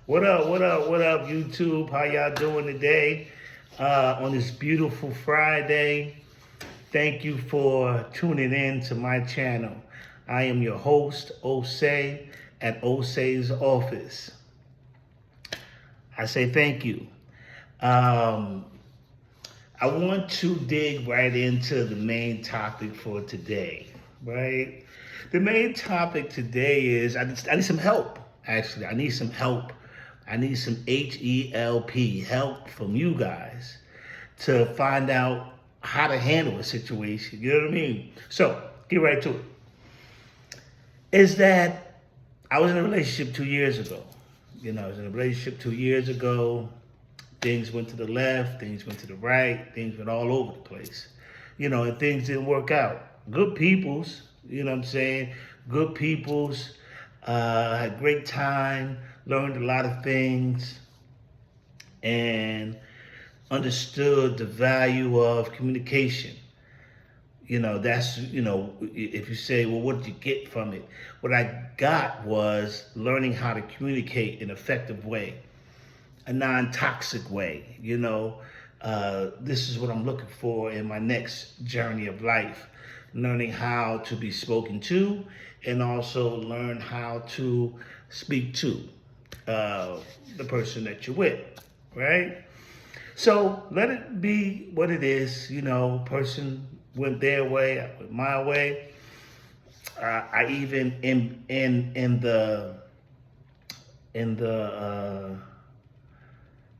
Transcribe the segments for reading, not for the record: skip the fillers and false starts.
What up, what up, what up, YouTube? How y'all doing today on this beautiful Friday? Thank you for tuning in to my channel. I am your host, Osei, at Osei's Office. I say thank you. I want to dig right into the main topic for today, right? The main topic today is I need some help, actually. I need some help. I need some help from you guys to find out how to handle a situation. You know what I mean? So, get right to it. Is that I was in a relationship 2 years ago. I was in a relationship 2 years ago. Things went to the left, things went to the right, things went all over the place. And things didn't work out. Good peoples, you know what I'm saying? Good peoples, had great time, learned a lot of things, and understood the value of communication. If you say, well, what did you get from it? What I got was learning how to communicate in an effective way, a non-toxic way. This is what I'm looking for in my next journey of life, learning how to be spoken to and also learn how to speak to the person that you're with, right? So let it be what it is. Person went their way, I went my way. I even in the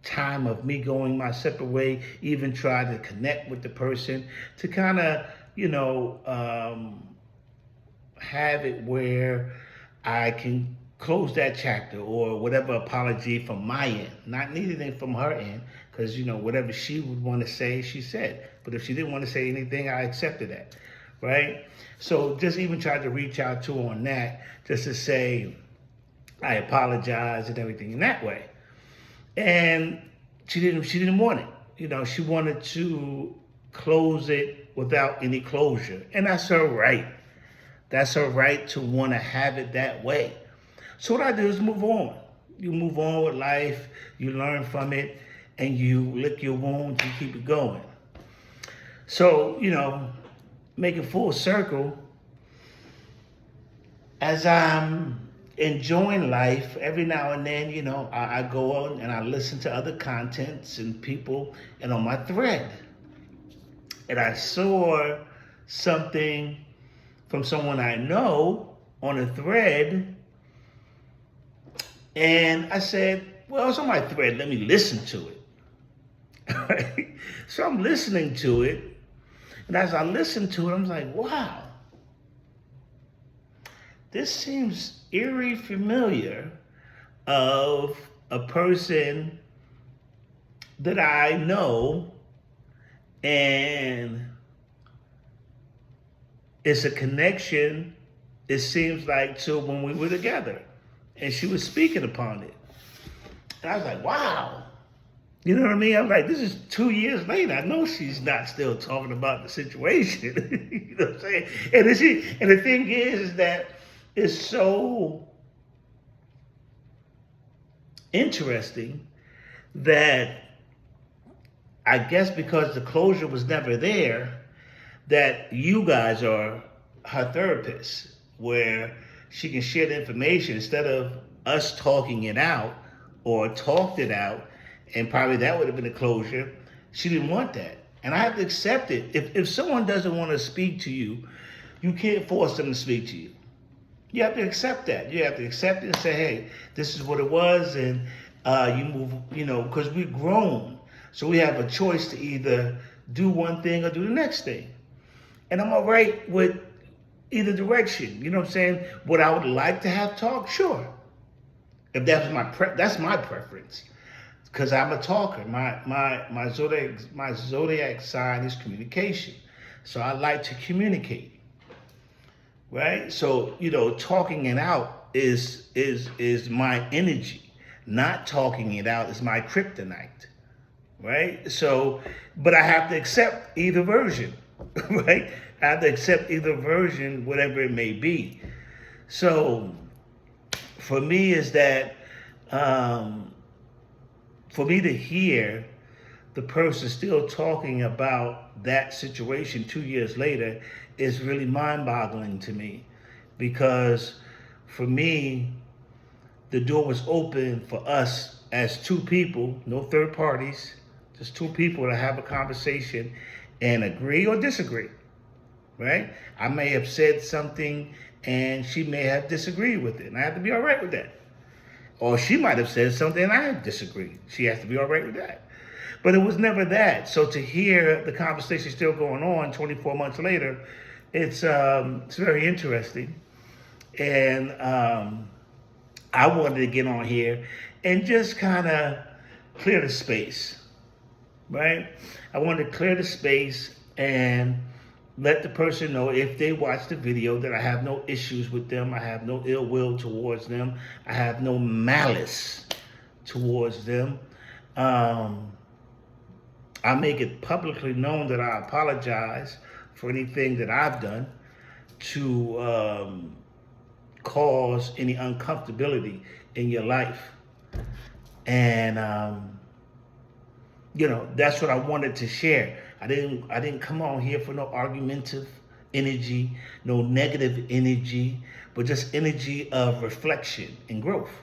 time of me going my separate way, even try to connect with the person to kind of, have it where I can close that chapter or whatever apology from my end, not anything from her end, because, whatever she would want to say, she said. But if she didn't want to say anything, I accepted that, right? So just even tried to reach out to her on that, just to say, I apologize and everything in that way. And she didn't want it. She wanted to close it without any closure. And that's her right. That's her right to want to have it that way. So what I do is move on. You move on with life, you learn from it, and you lick your wounds and keep it going. So, make it full circle. As I'm enjoying life, every now and then, I go on and I listen to other contents and people, and on my thread. And I saw something from someone I know on a thread, and I said, well, it's on my thread, let me listen to it. So I'm listening to it, and as I listen to it, I'm like, wow, this seems eerie familiar of a person that I know, and it's a connection, it seems like, to when we were together. And she was speaking upon it. And I was like, wow. You know what I mean? I'm like, this is 2 years later. I know she's not still talking about the situation. You know what I'm saying? And the thing is that it's so interesting that I guess because the closure was never there, that you guys are her therapist, where she can share the information instead of us talking it out or talked it out, and probably that would have been a closure. She didn't want that. And I have to accept it. If someone doesn't want to speak to you, you can't force them to speak to you. You have to accept that. You have to accept it and say, hey, this is what it was, and you move, because we're grown. So we have a choice to either do one thing or do the next thing. And I'm all right with either direction. You know what I'm saying? What I would like to have talk, sure. If that's that's my preference. Because I'm a talker. My zodiac sign is communication. So I like to communicate. Right? So, talking it out is my energy. Not talking it out is my kryptonite. Right? So, but I have to accept either version. Right? I have to accept either version, whatever it may be. So, for me, is that um, for me to hear the person still talking about that situation 2 years later is really mind-boggling to me, because for me, the door was open for us as two people, no third parties, just two people to have a conversation and agree or disagree, right? I may have said something and she may have disagreed with it, and I have to be all right with that. Or she might have said something and I disagreed. She has to be all right with that. But it was never that. So to hear the conversation still going on 24 months later, it's very interesting. And I wanted to get on here and just kind of clear the space, right? I wanted to clear the space and let the person know, if they watch the video, that I have no issues with them. I have no ill will towards them. I have no malice towards them. I make it publicly known that I apologize for anything that I've done to cause any uncomfortability in your life. And that's what I wanted to share. I didn't come on here for no argumentative energy, no negative energy, but just energy of reflection and growth.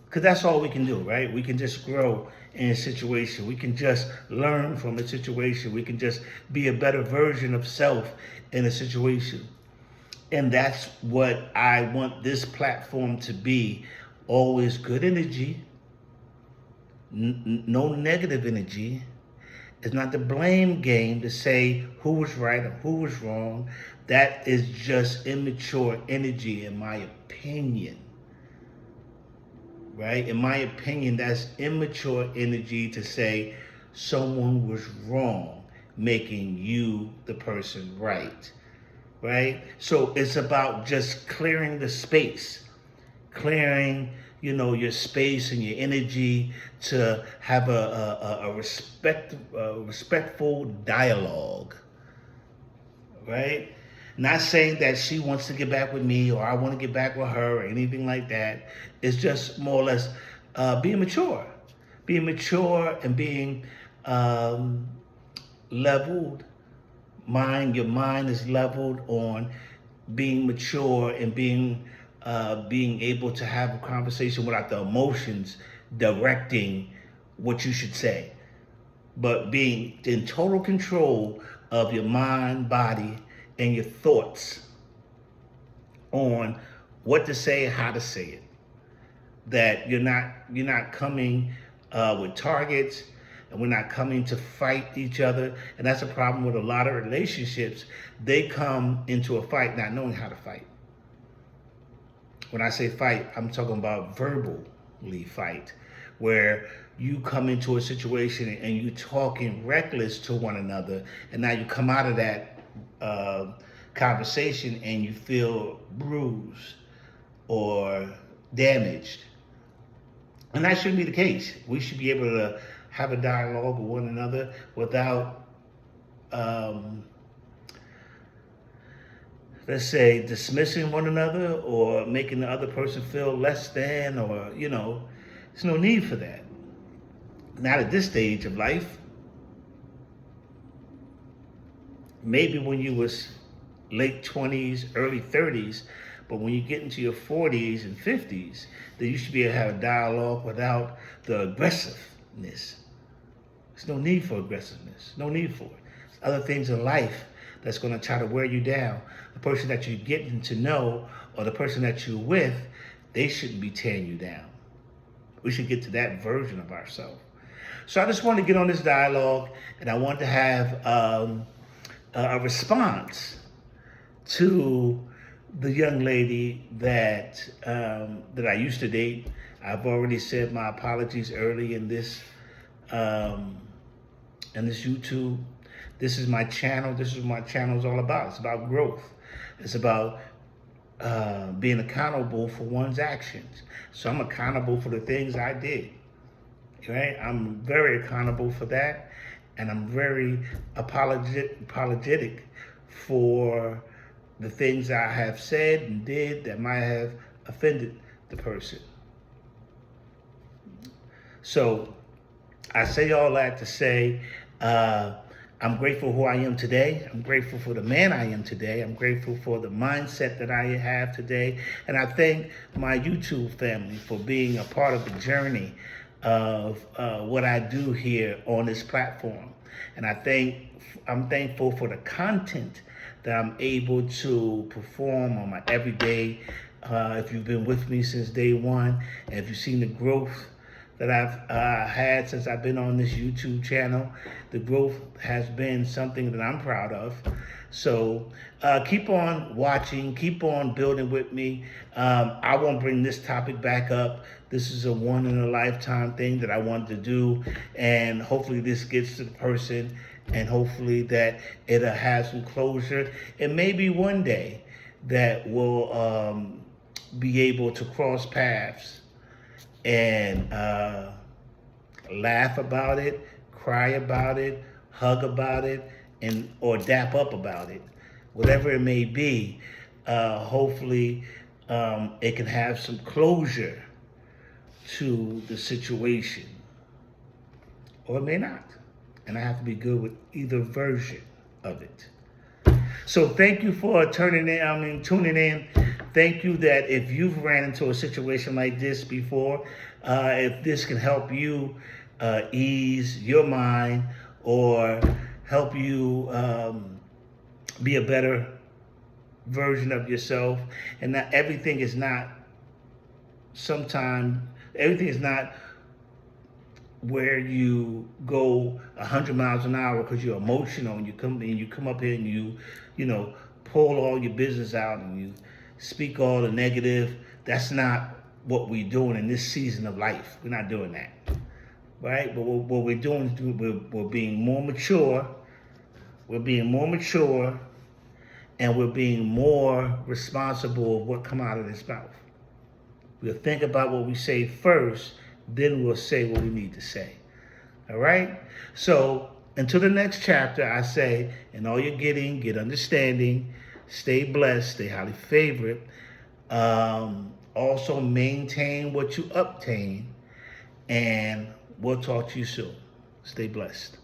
Because that's all we can do, right? We can just grow in a situation. We can just learn from a situation. We can just be a better version of self in a situation. And that's what I want this platform to be. Always good energy, no negative energy. It's not the blame game to say who was right or who was wrong. That is just immature energy, in my opinion. Right? In my opinion, that's immature energy to say someone was wrong, making you the person right. Right? So it's about just clearing the space, clearing, your space and your energy to have a respectful dialogue, right? Not saying that she wants to get back with me or I want to get back with her or anything like that. It's just more or less being mature. Being mature and being leveled. Your mind is leveled on being mature and being able to have a conversation without the emotions directing what you should say, but being in total control of your mind, body, and your thoughts on what to say and how to say it. That you're not coming with targets, and we're not coming to fight each other. And that's a problem with a lot of relationships. They come into a fight not knowing how to fight. When I say fight, I'm talking about verbally fight, where you come into a situation and you talking reckless to one another, and now you come out of that conversation and you feel bruised or damaged. And that shouldn't be the case. We should be able to have a dialogue with one another without let's say, dismissing one another or making the other person feel less than, or, there's no need for that. Not at this stage of life. Maybe when you was late 20s, early 30s, but when you get into your 40s and 50s, then you should be able to have a dialogue without the aggressiveness. There's no need for aggressiveness. No need for it. There's other things in life that's going to try to wear you down. The person that you're getting to know or the person that you're with, they shouldn't be tearing you down. We should get to that version of ourselves. So I just wanted to get on this dialogue, and I want to have a response to the young lady that I used to date. I've already said my apologies early in this YouTube. This is my channel. This is what my channel is all about. It's about growth. It's about being accountable for one's actions. So I'm accountable for the things I did. Right? I'm very accountable for that, and I'm very apologetic for the things I have said and did that might have offended the person. So I say all that to say, I'm grateful who I am today. I'm grateful for the man I am today. I'm grateful for the mindset that I have today. And I thank my YouTube family for being a part of the journey of what I do here on this platform. And I'm thankful for the content that I'm able to perform on my everyday. If you've been with me since day one, and if you've seen the growth that I've had since I've been on this YouTube channel, the growth has been something that I'm proud of. So keep on watching, keep on building with me. I won't bring this topic back up. This is a one in a lifetime thing that I wanted to do, and hopefully this gets to the person, and hopefully that it'll have some closure. And maybe one day that we'll be able to cross paths and laugh about it, cry about it, hug about it, and or dap up about it, whatever it may be. Hopefully, it can have some closure to the situation, or it may not, and I have to be good with either version of it. So thank you for tuning in. Thank you that if you've ran into a situation like this before, if this can help you ease your mind or help you be a better version of yourself, and that everything is not where you go 100 miles an hour because you're emotional, and you come up here and you know, pull all your business out and you speak all the negative. That's not what we're doing in this season of life. We're not doing that, right? But what we're doing is we're being more mature. We're being more mature, and we're being more responsible of what come out of this mouth. We'll think about what we say first, then we'll say what we need to say. All right? So until the next chapter, I say, in all you're getting, get understanding, stay blessed, stay highly favored. Also maintain what you obtain, and we'll talk to you soon. Stay blessed.